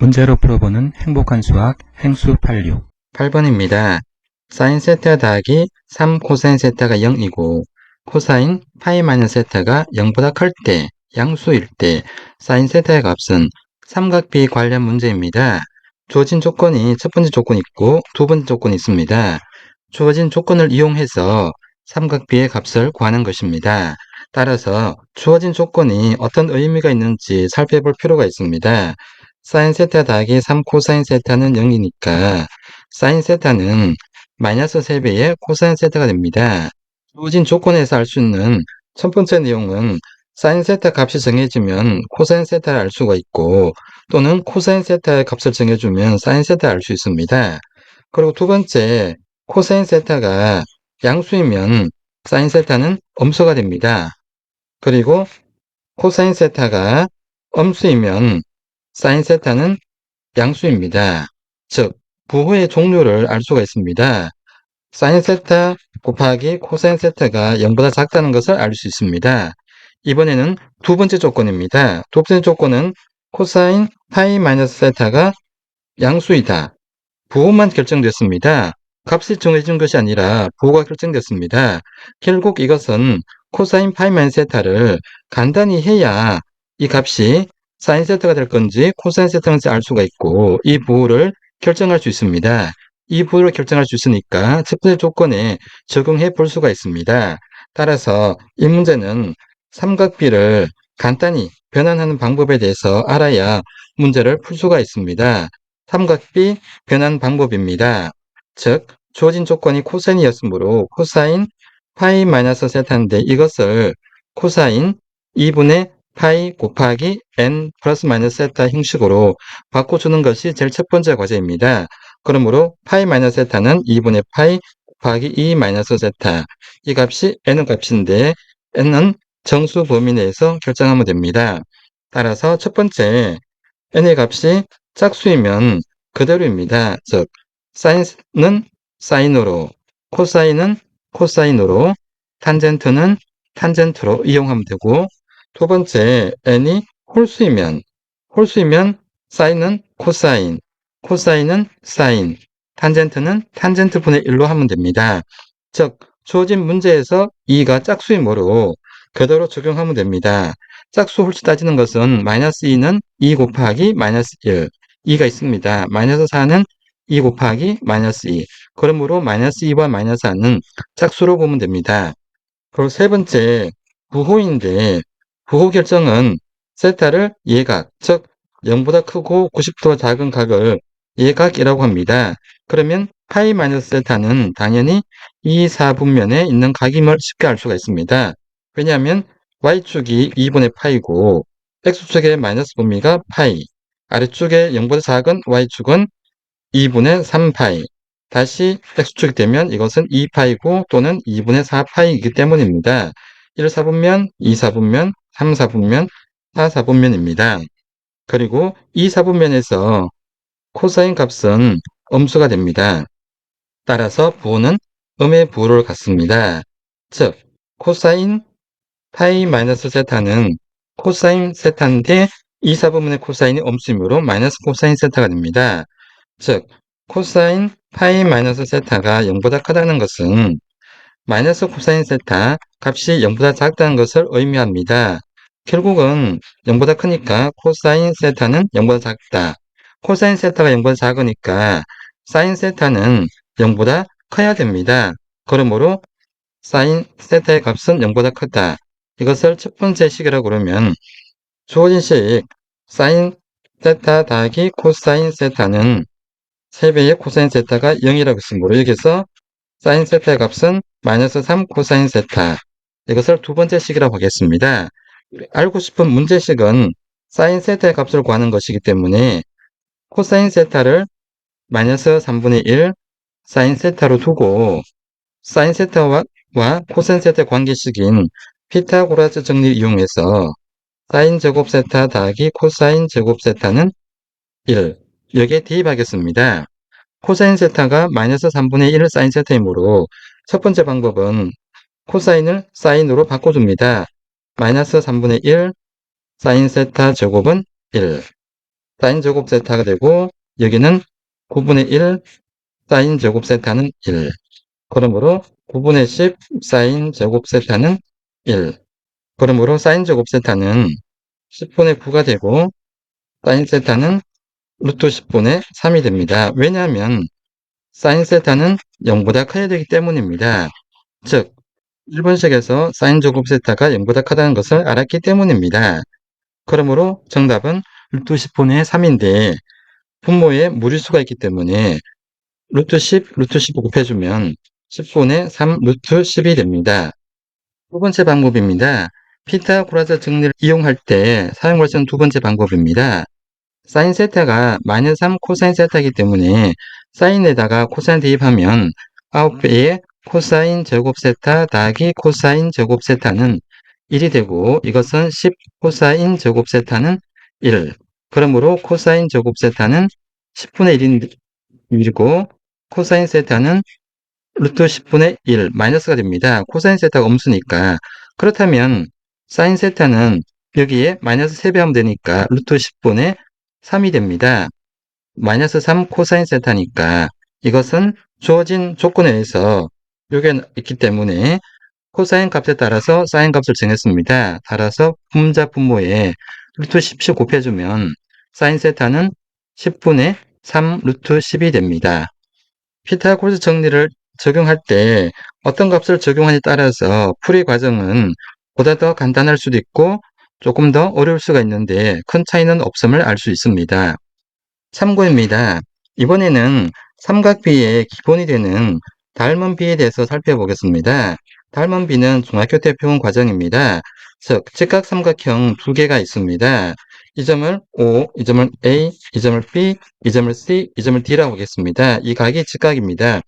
문제로 풀어보는 행복한 수학 행수 86. 8번입니다. 사인 세타 더하기 3 코사인 세타가 0이고 코사인 파이 마이너스 세타가 0보다 클 때, 양수일 때 사인 세타의 값은 삼각비 관련 문제입니다. 주어진 조건이 첫 번째 조건이 있고 두 번째 조건이 있습니다. 주어진 조건을 이용해서 삼각비의 값을 구하는 것입니다. 따라서 주어진 조건이 어떤 의미가 있는지 살펴볼 필요가 있습니다. 사인 세타 더하기 3 코사인 세타는 0이니까 사인 세타는 마이너스 3배의 코사인 세타가 됩니다. 주어진 조건에서 알 수 있는 첫 번째 내용은 사인 세타 값이 정해지면 코사인 세타를 알 수가 있고 또는 코사인 세타의 값을 정해주면 사인 세타를 알 수 있습니다. 그리고 두 번째, 코사인 세타가 양수이면 사인 세타는 음수가 됩니다. 그리고 코사인 세타가 음수이면 사인 세타는 양수입니다. 즉, 부호의 종류를 알 수가 있습니다. 사인 세타 곱하기 코사인 세타가 0보다 작다는 것을 알 수 있습니다. 이번에는 두 번째 조건입니다. 두 번째 조건은 코사인 파이 마이너스 세타가 양수이다. 부호만 결정됐습니다. 값이 정해진 것이 아니라 부호가 결정됐습니다. 결국 이것은 코사인 파이 마이너스 세타를 간단히 해야 이 값이 사인 세타가 될 건지 코사인 세타가 될지 알 수가 있고 이 부호를 결정할 수 있습니다. 이 부호를 결정할 수 있으니까 첫 번째 조건에 적용해 볼 수가 있습니다. 따라서 이 문제는 삼각비를 간단히 변환하는 방법에 대해서 알아야 문제를 풀 수가 있습니다. 삼각비 변환 방법입니다. 즉, 주어진 조건이 코사인이었으므로 코사인 파이 마이너스 세타인데 이것을 코사인 2분의 파이 곱하기 n 플러스 마이너스 세타 형식으로 바꿔주는 것이 제일 첫 번째 과제입니다. 그러므로 파이 마이너스 세타는 2분의 파이 곱하기 2 마이너스 세타. 이 값이 n은 값인데 n은 정수 범위 내에서 결정하면 됩니다. 따라서 첫 번째 n의 값이 짝수이면 그대로입니다. 즉, 사인은 사인으로, 코사인은 코사인으로, 탄젠트는 탄젠트로 이용하면 되고 두 번째 n이 홀수이면 사인은 코사인, 코사인은 사인, 탄젠트는 탄젠트 분의 1로 하면 됩니다. 즉, 주어진 문제에서 2가 짝수이므로 그대로 적용하면 됩니다. 짝수 홀수 따지는 것은 마이너스 2는 2 곱하기 마이너스 1, 2가 있습니다. 마이너스 4는 2 곱하기 마이너스 2. 그러므로 마이너스 2와 마이너스 4는 짝수로 보면 됩니다. 그리고 세 번째, 부호인데 부호 결정은 세타를 예각, 즉 0보다 크고 90도가 작은 각을 예각이라고 합니다. 그러면 파이 마이너스 세타는 당연히 이 4분면에 있는 각임을 쉽게 알 수가 있습니다. 왜냐하면 y축이 2분의 파이고 x축의 마이너스 범위가 파이, 아래쪽에 0보다 작은 y축은 2분의 3파이, 다시 x축이 되면 이것은 2파이고 또는 2분의 4파이이기 때문입니다. 1, 4분면, 2, 4분면, 3, 4분면, 4, 4분면입니다. 그리고 2, 4분면에서 코사인 값은 음수가 됩니다. 따라서 부호는 음의 부호를 갖습니다. 즉, 코사인 파이 마이너스 세타는 코사인 세타인데 2, 4분면의 코사인이 음수이므로 마이너스 코사인 세타가 됩니다. 즉, 코사인 파이 마이너스 세타가 0보다 크다는 것은 마이너스 코사인 세타 값이 0보다 작다는 것을 의미합니다. 결국은 0보다 크니까 코사인 세타는 0보다 작다. 코사인 세타가 0보다 작으니까 사인 세타는 0보다 커야 됩니다. 그러므로 사인 세타의 값은 0보다 크다. 이것을 첫 번째 식이라고 그러면 주어진 식 사인 세타 더하기 코사인 세타는 3배의 코사인 세타가 0이라고 했으므로 여기서 사인 세타의 값은 마이너스 3 코사인 세타. 이것을 두 번째 식이라고 하겠습니다. 알고 싶은 문제식은 사인 세타의 값을 구하는 것이기 때문에 코사인 세타를 마이너스 3분의 1 사인 세타로 두고 사인 세타와 코사인 세타의 관계식인 피타고라스 정리를 이용해서 사인 제곱 세타 더하기 코사인 제곱 세타는 1. 여기에 대입하겠습니다. 코사인 세타가 마이너스 3분의 1 사인 세타이므로 첫 번째 방법은 코사인을 사인으로 바꿔줍니다. 마이너스 3분의 1 사인 세타 제곱은 1. 사인 제곱 세타가 되고 여기는 9분의 1 사인 제곱 세타는 1. 그러므로 9분의 10 사인 제곱 세타는 1. 그러므로 사인 제곱 세타는 10분의 9가 되고 사인 세타는 루트 10분의 3이 됩니다. 왜냐하면 사인 세타는 0보다 커야 되기 때문입니다. 즉 1번식에서 사인 제곱 세타가 0보다 크다는 것을 알았기 때문입니다. 그러므로 정답은 루트 10분의 3인데 분모에 무리수가 있기 때문에 루트 10, 루트 15 곱해주면 10분의 3 루트 10이 됩니다. 두 번째 방법입니다. 피타고라스 정리를 이용할 때 사용할 수 있는 두 번째 방법입니다. 사인 세타가 마이너스 3 코사인 세타이기 때문에 사인에다가 코사인 대입하면 9배의 코사인 제곱 세타 더하기 코사인 제곱 세타는 1이 되고 이것은 10 코사인 제곱 세타는 1. 그러므로 코사인 제곱 세타는 10분의 1이고 코사인 세타는 루트 10분의 1 마이너스가 됩니다. 코사인 세타가 음수니까. 그렇다면 사인 세타는 여기에 마이너스 3배 하면 되니까 루트 10분의 3이 됩니다. 마이너스 3 코사인 세타니까 이것은 주어진 조건에 의해서 여기에 있기 때문에 코사인 값에 따라서 사인 값을 정했습니다. 따라서 분자 분모에 루트 10씩 곱해주면 사인 세타는 10분의 3 루트 10이 됩니다. 피타고라스 정리를 적용할 때 어떤 값을 적용하냐에 따라서 풀이 과정은 보다 더 간단할 수도 있고 조금 더 어려울 수가 있는데 큰 차이는 없음을 알 수 있습니다. 참고입니다. 이번에는 삼각비의 기본이 되는 닮은 비에 대해서 살펴보겠습니다. 닮은 비는 중학교 때 배운 과정입니다. 즉 직각삼각형 두 개가 있습니다. 이 점을 O, 이 점을 A, 이 점을 B, 이 점을 C, 이 점을 D라고 하겠습니다. 이 각이 직각입니다.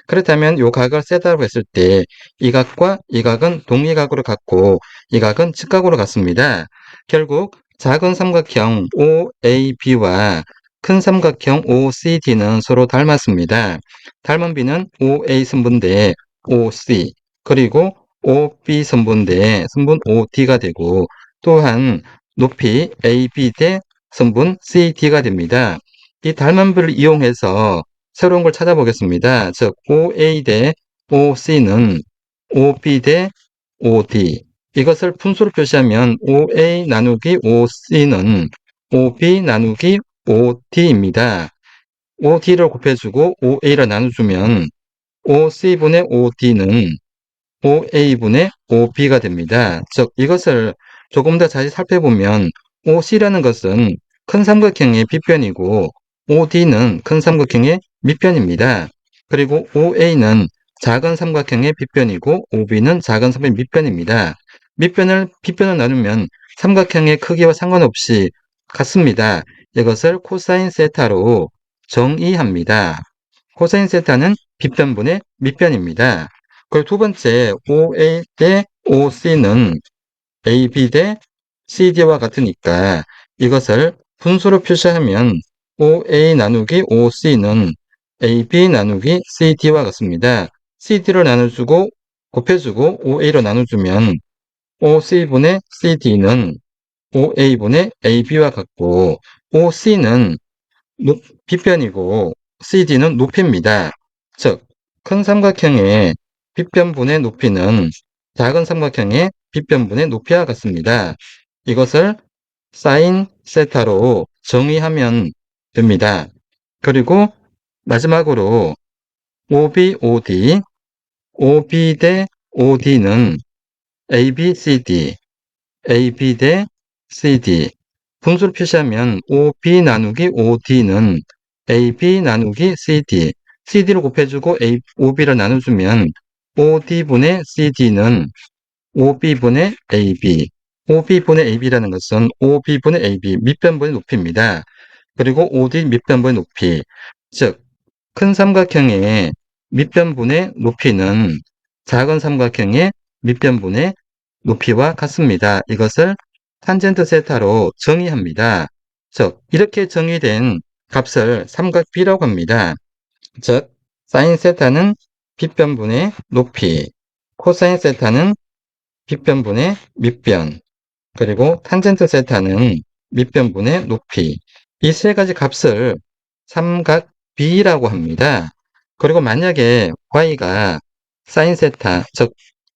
그렇다면 이 각을 세다고 했을 때 이 각과 이 각은 동의각으로 같고 이 각은 직각으로 같습니다. 결국 작은 삼각형 OAB와 큰 삼각형 OCD는 서로 닮았습니다. 닮은 비는 OA 선분대 OC 그리고 OB 선분대 선분 OD가 되고 또한 높이 AB 대 선분 CD가 됩니다. 이 닮은 비를 이용해서 새로운 걸 찾아보겠습니다. 즉 OA 대 OC는 OB 대 OD 이것을 분수로 표시하면 OA 나누기 OC는 OB 나누기 OD입니다. OD를 곱해주고 OA를 나눠주면 OC분의 OD는 OA분의 OB가 됩니다. 즉 이것을 조금 더 자세히 살펴보면 OC라는 것은 큰 삼각형의 빗변이고 OD는 큰 삼각형의 밑변입니다. 그리고 OA는 작은 삼각형의 빗변이고 OB는 작은 삼각형의 밑변입니다. 밑변을 빗변을 나누면 삼각형의 크기와 상관없이 같습니다. 이것을 코사인 세타로 정의합니다. 코사인 세타는 빗변분의 밑변입니다. 그리고 두 번째 OA 대 OC는 AB 대 CD와 같으니까 이것을 분수로 표시하면 OA 나누기 OC는 AB 나누기 CD와 같습니다. CD를 나눠주고 곱해주고 OA로 나눠주면 OC분의 CD는 OA분의 AB와 같고 OC는 빗변이고 CD는 높이입니다. 즉, 큰 삼각형의 빗변분의 높이는 작은 삼각형의 빗변분의 높이와 같습니다. 이것을 사인 세타로 정의하면 됩니다. 그리고 마지막으로 OB, OD, OB 대 OD는 AB, CD, AB 대 CD 분수를 표시하면 OB 나누기 OD는 AB 나누기 CD CD를 곱해주고 OB를 나눠주면 OD분의 CD는 OB분의 AB OB분의 AB라는 것은 OB분의 AB 밑변분의 높이입니다. 그리고 OD 밑변분의 높이 즉 큰 삼각형의 밑변분의 높이는 작은 삼각형의 밑변분의 높이와 같습니다. 이것을 탄젠트 세타로 정의합니다. 즉 이렇게 정의된 값을 삼각비라고 합니다. 즉 사인 세타는 빗변분의 높이, 코사인 세타는 빗변분의 밑변, 그리고 탄젠트 세타는 밑변분의 높이 이 세 가지 값을 삼각 B라고 합니다. 그리고 만약에 y가 sin 세타, 즉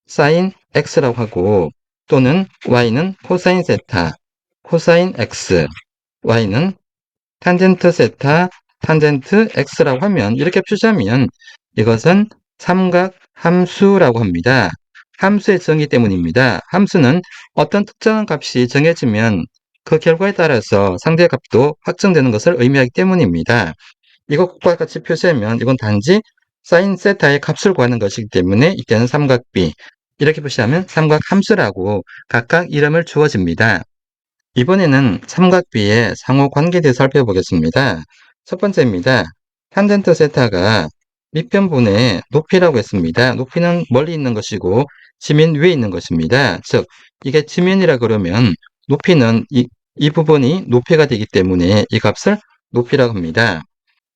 sin x라고 하고 또는 y는 코사인 세타, 코사인 x, y는 탄젠트 세타, 탄젠트 x라고 하면 이렇게 표시하면 이것은 삼각 함수라고 합니다. 함수의 정의 때문입니다. 함수는 어떤 특정한 값이 정해지면 그 결과에 따라서 상대 값도 확정되는 것을 의미하기 때문입니다. 이것과 같이 표시하면 이건 단지 사인 세타의 값을 구하는 것이기 때문에 이때는 삼각비, 이렇게 표시하면 삼각함수라고 각각 이름을 주어집니다. 이번에는 삼각비의 상호 관계에 대해서 살펴보겠습니다. 첫 번째입니다. 탄젠트 세타가 밑변분의 높이라고 했습니다. 높이는 멀리 있는 것이고 지면 위에 있는 것입니다. 즉 이게 지면이라 그러면 높이는 이 부분이 높이가 되기 때문에 이 값을 높이라고 합니다.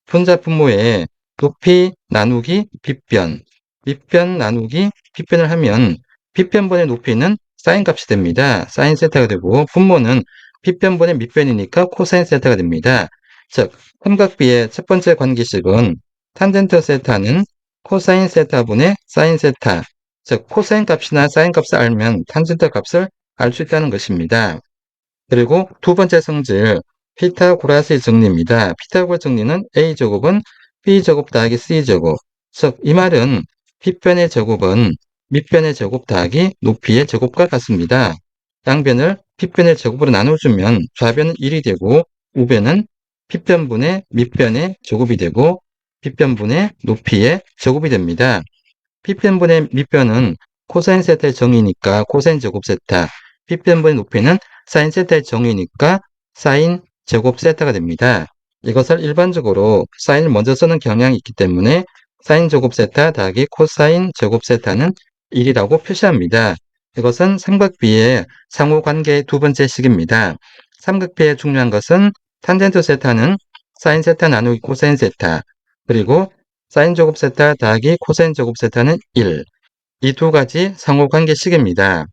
분자 분모의 높이 나누기 빗변, 밑변 나누기 빗변을 하면 빗변분의 높이는 사인 값이 됩니다. 사인 세타가 되고 분모는 빗변분의 밑변이니까 코사인 세타가 됩니다. 즉 삼각비의 첫 번째 관계식은 탄젠트 세타는 코사인 세타분의 사인 세타, 즉 코사인 값이나 사인 값을 알면 탄젠트 값을 알 수 있다는 것입니다. 그리고 두 번째 성질 피타고라스의 정리입니다. 피타고라스 정리는 a제곱은 b제곱 더하기 c제곱, 즉 이 말은 빗변의 제곱은 밑변의 제곱 더하기 높이의 제곱과 같습니다. 양변을 빗변의 제곱으로 나눠주면 좌변은 1이 되고 우변은 빗변분의 밑변의 제곱이 되고 빗변분의 높이의 제곱이 됩니다. 빗변분의 밑변은 코사인 세타의 정의니까 코사인 제곱 세타, 빗변분의 높이는 사인 세타의 정의니까 사인 제곱 세타가 됩니다. 이것을 일반적으로 사인을 먼저 쓰는 경향이 있기 때문에 사인 제곱 세타 더하기 코사인 제곱 세타는 1이라고 표시합니다. 이것은 삼각비의 상호관계의 두 번째 식입니다. 삼각비의 중요한 것은 탄젠트 세타는 사인 세타 나누기 코사인 세타, 그리고 사인 제곱 세타 더하기 코사인 제곱 세타는 1. 이 두 가지 상호관계식입니다.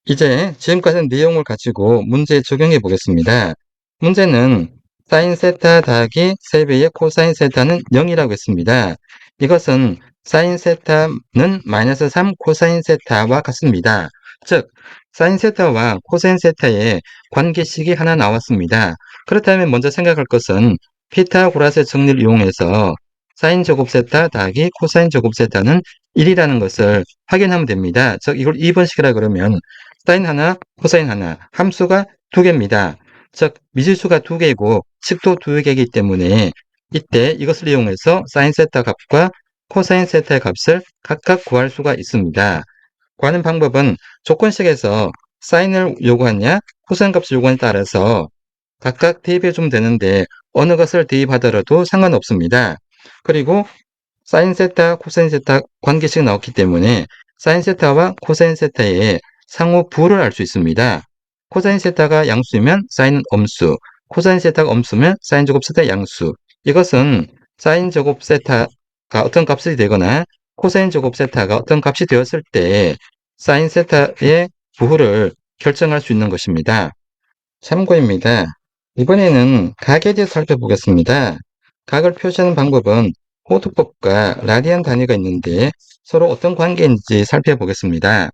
이제 지금까지 내용을 가지고 문제에 적용해 보겠습니다. 문제는 사인 세타 더하기 3배의 코사인 세타는 0이라고 했습니다. 이것은 사인 세타는 마이너스 3 코사인 세타와 같습니다. 즉 사인 세타와 코사인 세타의 관계식이 하나 나왔습니다. 그렇다면 먼저 생각할 것은 피타고라스의 정리를 이용해서 사인 제곱 세타 더하기 코사인 제곱 세타는 1이라는 것을 확인하면 됩니다. 즉 이걸 2번식이라 그러면 사인 하나, 코사인 하나, 함수가 두 개입니다. 즉 미지수가 두 개이고 식도 두 개이기 때문에 이때 이것을 이용해서 사인 세타 값과 코사인 세타의 값을 각각 구할 수가 있습니다. 구하는 방법은 조건식에서 사인을 요구하냐, 코사인 값을 요구하냐에 따라서 각각 대입해 주면 되는데 어느 것을 대입하더라도 상관없습니다. 그리고 사인 세타, 코사인 세타 관계식 나왔기 때문에 사인 세타와 코사인 세타의 상호 부를 알 수 있습니다. 코사인 세타가 양수이면 사인은 엄수, 코사인 세타가 엄수면 사인 제곱 세타 양수. 이것은 사인 제곱 세타가 어떤 값이 되거나 코사인 제곱 세타가 어떤 값이 되었을 때 사인 세타의 부호를 결정할 수 있는 것입니다. 참고입니다. 이번에는 각에 대해서 살펴보겠습니다. 각을 표시하는 방법은 호두법과 라디안 단위가 있는데 서로 어떤 관계인지 살펴보겠습니다.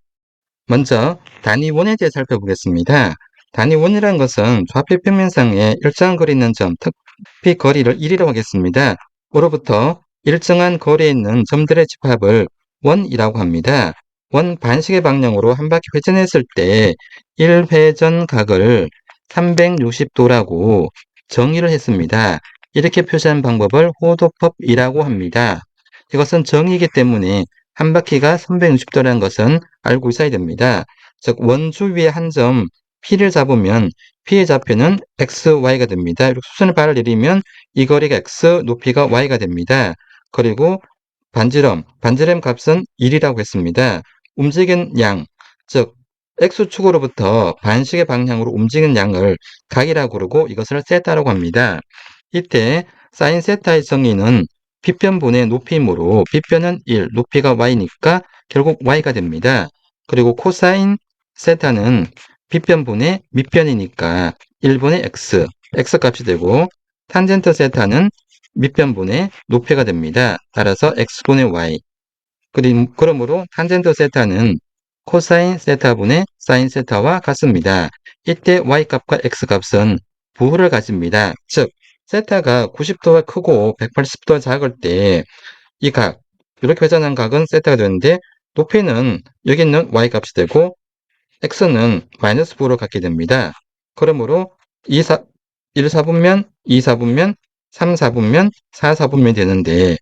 먼저 단위 원에 대해 살펴보겠습니다. 단위 원이라는 것은 좌표 평면상에 일정한 거리 있는 점, 특히 거리를 1이라고 하겠습니다. 으로부터 일정한 거리에 있는 점들의 집합을 원이라고 합니다. 원 반식의 방향으로 한 바퀴 회전했을 때 1회전 각을 360도라고 정의를 했습니다. 이렇게 표시한 방법을 호도법이라고 합니다. 이것은 정의이기 때문에 한 바퀴가 360도라는 것은 알고 있어야 됩니다. 즉 원주 위에 한 점 P를 잡으면 P의 좌표는 XY가 됩니다. 이렇게 수선의 발을 내리면 이 거리가 X, 높이가 Y가 됩니다. 그리고 반지름 값은 1이라고 했습니다. 움직인 양, 즉 X축으로부터 반식의 방향으로 움직이는 양을 각이라고 그러고 이것을 세타라고 합니다. 이때 사인 세타의 정의는 빗변분의 높이이므로 빗변은 1, 높이가 y니까 결국 y가 됩니다. 그리고 코사인 세타는 빗변분의 밑변이니까 1분의 x 값이 되고 탄젠트 세타는 밑변분의 높이가 됩니다. 따라서 x분의 y. 그러므로 탄젠트 세타는 코사인 세타분의 사인 세타와 같습니다. 이때 y값과 x값은 부호를 가집니다. 즉 세타가 90도가 크고 180도가 작을 때 이 각, 이렇게 회전한 각은 세타가 되는데 높이는 여기 있는 y값이 되고 x는 마이너스 부호를 갖게 됩니다. 그러므로 1사분면, 2사분면, 3사분면, 4사분면이 되는데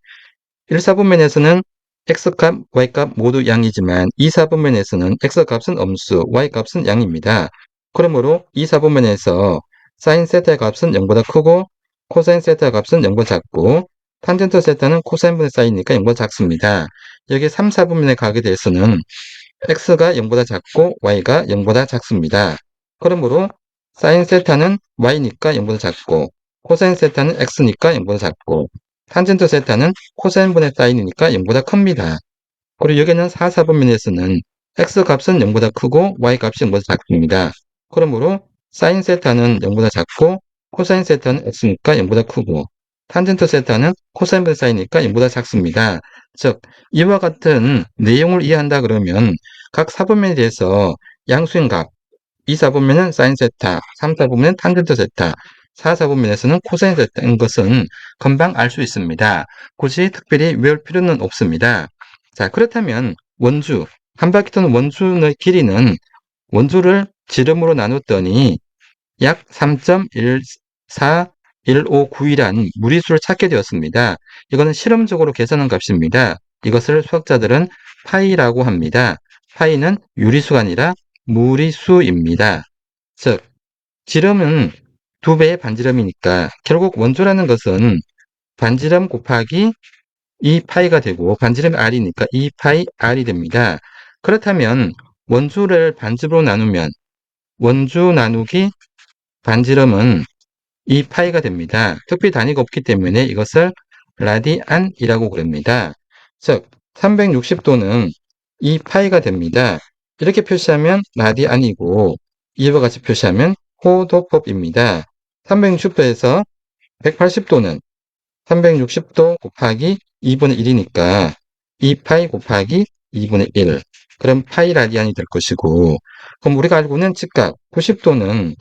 1사분면에서는 x값, y값 모두 양이지만 2사분면에서는 x값은 음수, y값은 양입니다. 그러므로 2사분면에서 사인 세타의 값은 0보다 크고 코사인 세타의 값은 0보다 작고 탄젠트 세타는 코사인분의 사인이니까 0보다 작습니다. 여기 3, 4분면에 가게 대해서는 x가 0보다 작고 y가 0보다 작습니다. 그러므로 사인 세타는 y니까 0보다 작고 코사인 세타는 x니까 0보다 작고 탄젠트 세타는 코사인분의 사인이니까 0보다 큽니다. 그리고 여기는 4, 4분면에서는 x값은 0보다 크고 y값이 0보다 작습니다. 그러므로 사인 세타는 0보다 작고 코사인 세타는 x니까 0보다 크고 탄젠트 세타는 코사인분의 사인이니까 0보다 작습니다. 즉 이와 같은 내용을 이해한다 그러면 각 사분면에 대해서 양수인 각 2, 4분면은 사인 세타, 3, 4분면은 탄젠트 세타, 4, 4분면에서는 코사인 세타인 것은 금방 알 수 있습니다. 굳이 특별히 외울 필요는 없습니다. 자, 그렇다면 원주, 한 바퀴 도는 원주의 길이는 원주를 지름으로 나눴더니 약 3.14159이란 무리수를 찾게 되었습니다. 이거는 실험적으로 계산한 값입니다. 이것을 수학자들은 파이라고 합니다. 파이는 유리수가 아니라 무리수입니다. 즉, 지름은 2배의 반지름이니까 결국 원주라는 것은 반지름 곱하기 2파이가 되고 반지름이 r이니까 2파이 r이 됩니다. 그렇다면 원주를 반지름으로 나누면 원주 나누기 반지름은 2파이가 됩니다. 특별 단위가 없기 때문에 이것을 라디안이라고 부릅니다. 즉 360도는 2파이가 됩니다. 이렇게 표시하면 라디안이고 이와 같이 표시하면 호도법입니다. 360도에서 180도는 360도 곱하기 2분의 1이니까 2파이 곱하기 2분의 1. 그럼 파이 라디안이 될 것이고, 그럼 우리가 알고 있는 직각 90도는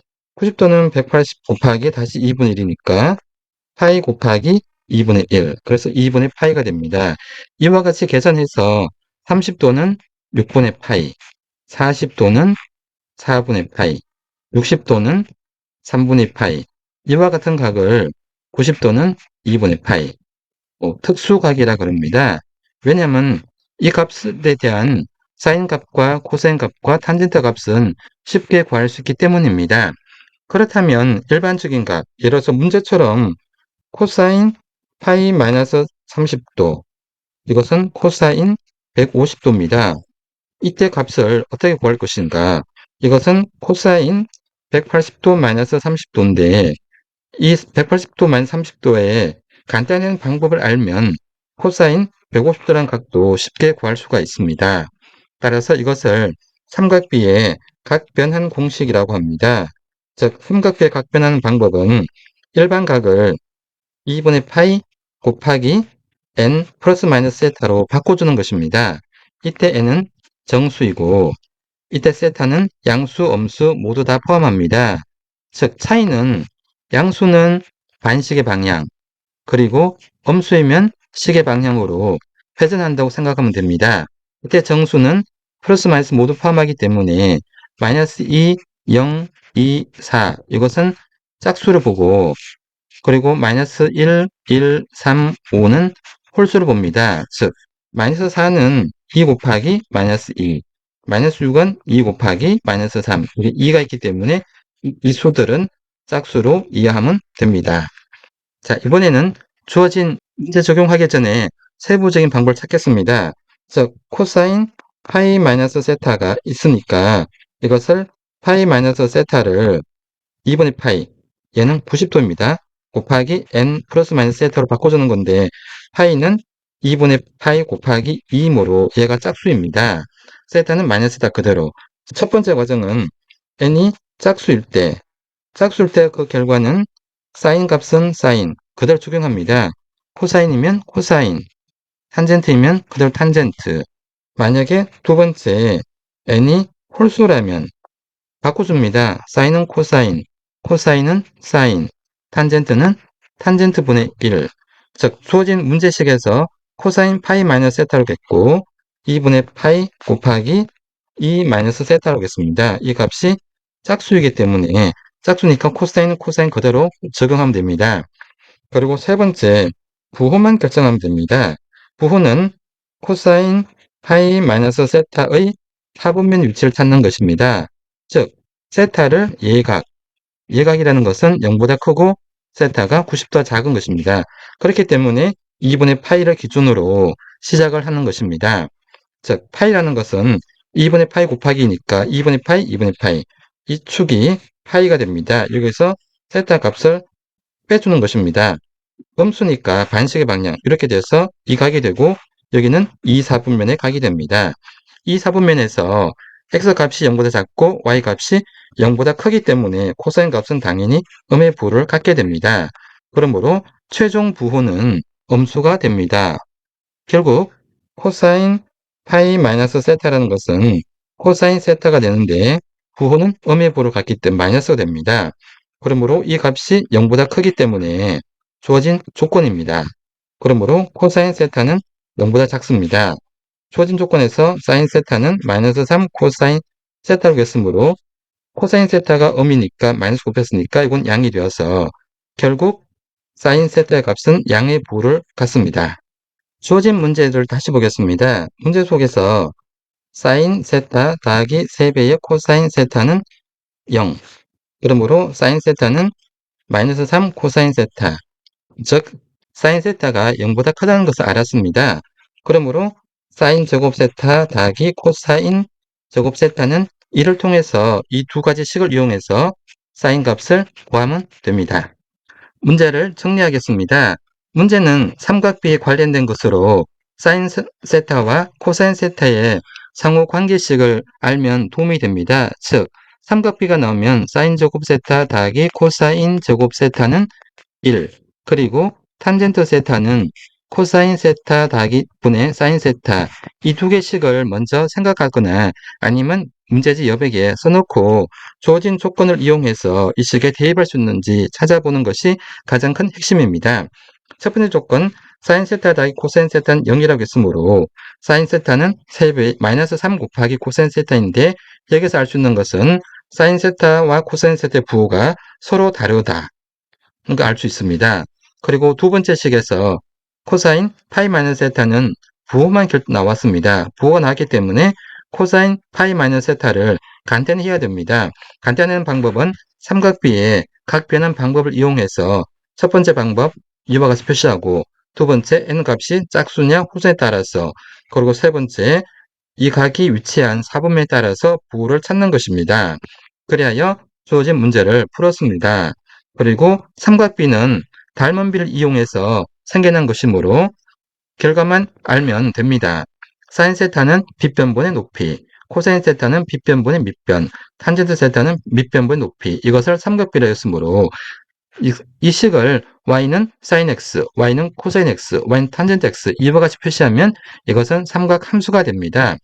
180 곱하기 다시 2분의 1이니까 파이 곱하기 2분의 1. 그래서 2분의 파이가 됩니다. 이와 같이 계산해서 30도는 6분의 파이, 40도는 4분의 파이, 60도는 3분의 파이. 이와 같은 각을 90도는 2분의 파이. 특수각이라 그럽니다. 왜냐하면 이 값에 대한 사인 값과 코사인 값과 탄젠트 값은 쉽게 구할 수 있기 때문입니다. 그렇다면 일반적인 값, 예를 들어서 문제처럼 코사인 파이 마이너스 30도, 이것은 코사인 150도입니다. 이때 값을 어떻게 구할 것인가? 이것은 코사인 180도 마이너스 30도인데 이 180도 마이너스 30도의 간단한 방법을 알면 코사인 150도라는 각도 쉽게 구할 수가 있습니다. 따라서 이것을 삼각비의 각변한 공식이라고 합니다. 즉 삼각비의 각변하는 방법은 일반 각을 2분의 파이 곱하기 n 플러스 마이너스 세타로 바꿔주는 것입니다. 이때 n은 정수이고 이때 세타는 양수, 음수 모두 다 포함합니다. 즉 차이는 양수는 반시계 방향, 그리고 음수이면 시계 방향으로 회전한다고 생각하면 됩니다. 이때 정수는 플러스 마이너스 모두 포함하기 때문에 마이너스 2, 0, 2, 4 이것은 짝수를 보고 그리고 마이너스 1, 1, 3, 5는 홀수를 봅니다. 즉 마이너스 4는 2 곱하기 마이너스 2, 마이너스 6은 2 곱하기 마이너스 3 이게 2가 있기 때문에 이 수들은 짝수로 이해하면 됩니다. 자, 이번에는 주어진 문제 적용하기 전에 세부적인 방법을 찾겠습니다. 즉 코사인 파이 마이너스 세타가 있으니까 이것을 파이 마이너스 세타를 2분의 파이, 얘는 90도입니다. 곱하기 n 플러스 마이너스 세타로 바꿔주는 건데 파이는 2분의 파이 곱하기 2이므로 얘가 짝수입니다. 세타는 마이너스다 그대로. 첫 번째 과정은 n이 짝수일 때 그 결과는 사인 값은 사인 그대로 적용합니다. 코사인이면 코사인, 탄젠트이면 그대로 탄젠트. 만약에 두 번째 n이 홀수라면 바꿔줍니다. 사인은 코사인, 코사인은 사인, 탄젠트는 탄젠트 분의 1. 즉 주어진 문제식에서 코사인 파이 마이너스 세타로 겠고 2분의 파이 곱하기 2 마이너스 세타로 겠습니다. 이 값이 짝수이기 때문에 짝수니까 코사인은 코사인 그대로 적용하면 됩니다. 그리고 세 번째 부호만 결정하면 됩니다. 부호는 코사인 파이 마이너스 세타의 사분면 위치를 찾는 것입니다. 즉 세타를 예각이라는 것은 0보다 크고 세타가 90도 작은 것입니다. 그렇기 때문에 2분의 파이를 기준으로 시작을 하는 것입니다. 즉 파이라는 것은 2분의 파이 곱하기니까 2분의 파이, 2분의 파이 이 축이 파이가 됩니다. 여기서 세타 값을 빼주는 것입니다. 음수니까 반식의 방향 이렇게 돼서 이 각이 되고 여기는 이 사분면의 각이 됩니다. 이 사분면에서 x값이 0보다 작고 y값이 0보다 크기 때문에 코사인 값은 당연히 음의 부호를 갖게 됩니다. 그러므로 최종 부호는 음수가 됩니다. 결국 코사인 파이 마이너스 세타라는 것은 코사인 세타가 되는데 부호는 음의 부호를 갖기 때문에 마이너스가 됩니다. 그러므로 이 값이 0보다 크기 때문에 주어진 조건입니다. 그러므로 코사인 세타는 0보다 작습니다. 주어진 조건에서 사인 세타는 마이너스 3 코사인 세타로 했으므로 코사인 세타가 음이니까 마이너스 곱했으니까 이건 양이 되어서 결국 사인 세타의 값은 양의 부호를 갖습니다. 주어진 문제를 다시 보겠습니다. 문제 속에서 사인 세타 더하기 3배의 코사인 세타는 0. 그러므로 사인 세타는 마이너스 3 코사인 세타. 즉 사인 세타가 0보다 크다는 것을 알았습니다. 그러므로 사인 제곱 세타 더하기 코사인 제곱 세타는 이를 통해서 이 두 가지 식을 이용해서 사인 값을 구하면 됩니다. 문제를 정리하겠습니다. 문제는 삼각비에 관련된 것으로 사인 세타와 코사인 세타의 상호 관계식을 알면 도움이 됩니다. 즉 삼각비가 나오면 사인 제곱 세타 더하기 코사인 제곱 세타는 1, 그리고 탄젠트 세타는 코사인 세타 더하기 분의 사인 세타 이 두 개씩을 먼저 생각하거나 아니면 문제지 여백에 써놓고 주어진 조건을 이용해서 이 식에 대입할 수 있는지 찾아보는 것이 가장 큰 핵심입니다. 첫 번째 조건 사인 세타 더하기 코사인 세타는 0이라고 했으므로 사인 세타는 3배 마이너스 3 곱하기 코사인 세타인데 여기서 알 수 있는 것은 사인 세타와 코사인 세타의 부호가 서로 다르다. 그러니까 알 수 있습니다. 그리고 두 번째 식에서 코사인 파이 마이너스 세타는 부호만 나왔습니다. 부호가 나왔기 때문에 코사인 파이 마이너스 세타를 간단히 해야 됩니다. 간단한 방법은 삼각비의 각변한 방법을 이용해서 첫 번째 방법 이와 같이 표시하고 두 번째 n값이 짝수냐 호수에 따라서 그리고 세 번째 이 각이 위치한 사분면에 따라서 부호를 찾는 것입니다. 그리하여 주어진 문제를 풀었습니다. 그리고 삼각비는 닮은 비를 이용해서 생겨난 것이므로 결과만 알면 됩니다. 사인 세타는 빗변분의 높이, 코사인 세타는 빗변분의 밑변, 탄젠트 세타는 밑변분의 높이 이것을 삼각비라 했으므로 이 식을 y는 sin x, y는 코사인 x, y는 탄젠트 x 이와 같이 표시하면 이것은 삼각 함수가 됩니다.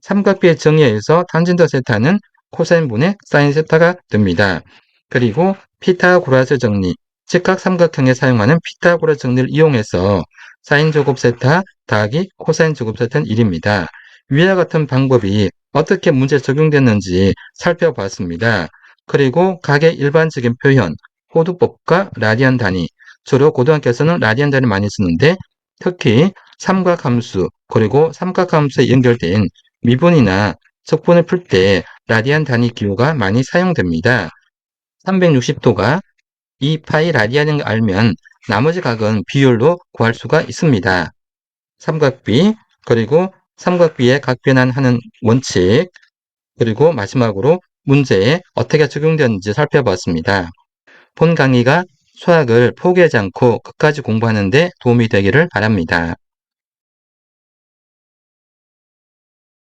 삼각비의 정의에 의해서 탄젠트 세타는 코사인분의 사인 세타가 됩니다. 그리고 피타고라스 정리, 직각 삼각형에 사용하는 피타고라스 정리를 이용해서 사인 제곱 세타 더하기 코사인 제곱 세타는 1입니다. 위와 같은 방법이 어떻게 문제에 적용됐는지 살펴봤습니다. 그리고 각의 일반적인 표현, 호두법과 라디안 단위, 주로 고등학교에서는 라디안 단위 많이 쓰는데 특히 삼각함수, 그리고 삼각함수에 연결된 미분이나 적분을 풀 때 라디안 단위 기호가 많이 사용됩니다. 360도가 2파이 라디안인 걸 알면 나머지 각은 비율로 구할 수가 있습니다. 삼각비, 그리고 삼각비의 각변환하는 원칙, 그리고 마지막으로 문제에 어떻게 적용되는지 살펴봤습니다. 본 강의가 수학을 포기하지 않고 끝까지 공부하는 데 도움이 되기를 바랍니다.